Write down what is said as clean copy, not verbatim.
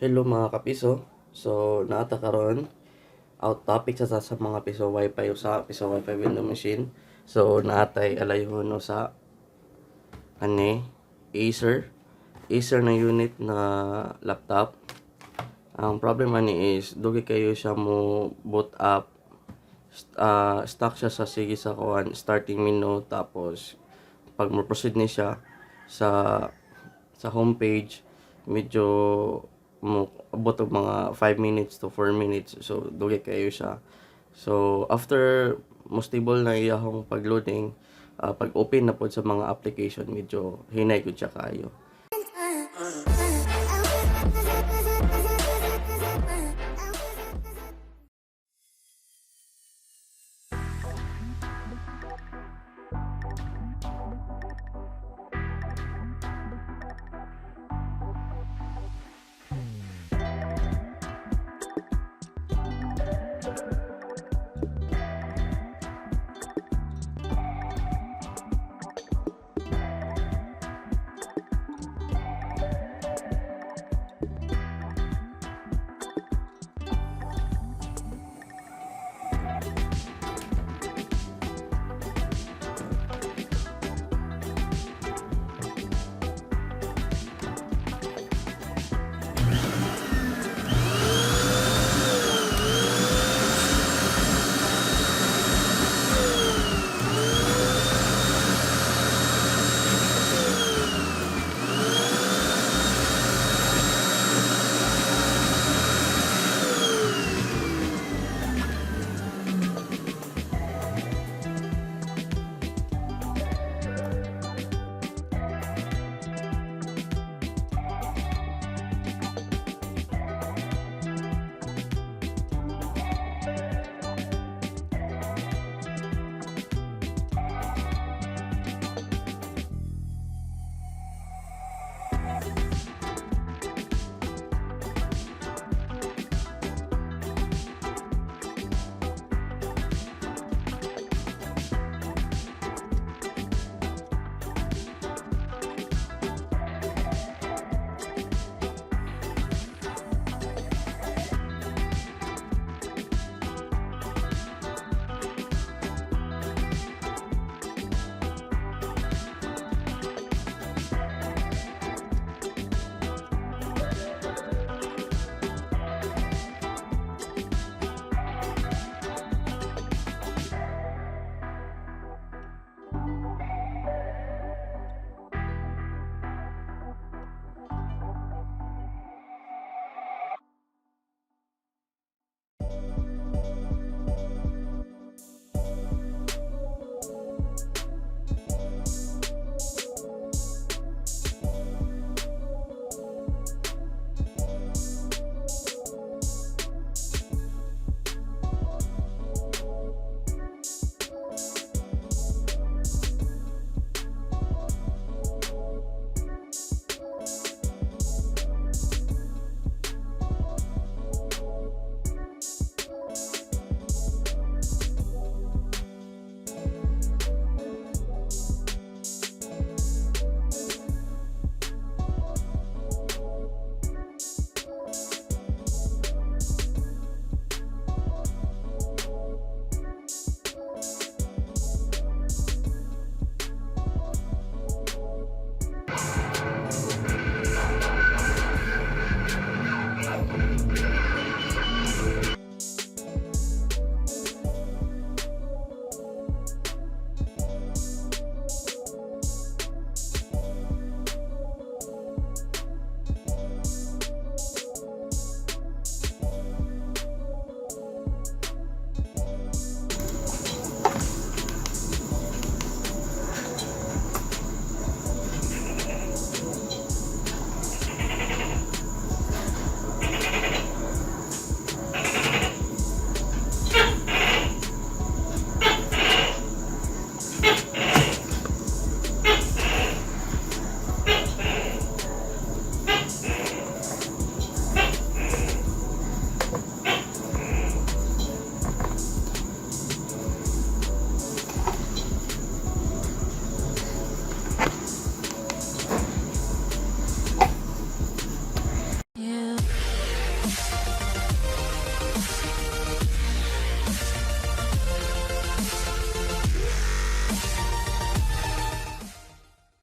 Hello mga kapiso. So, naata karon out topic sa mga piso wifi sa piso wifi window machine. So, naatay alayhon no sa ACER. ACER na unit na laptop. Ang problem ani is dugi kayo siya mo boot up. Stuck siya sa sige sa kuan starting menu, tapos pag mo proceed ni siya sa homepage, medyo mo abot og mga 5 minutes to 4 minutes. So dugay kayo siya. So after mo stable na iyahong pag-loading, pag open na pod sa mga application, medyo hinay gud siya kayo.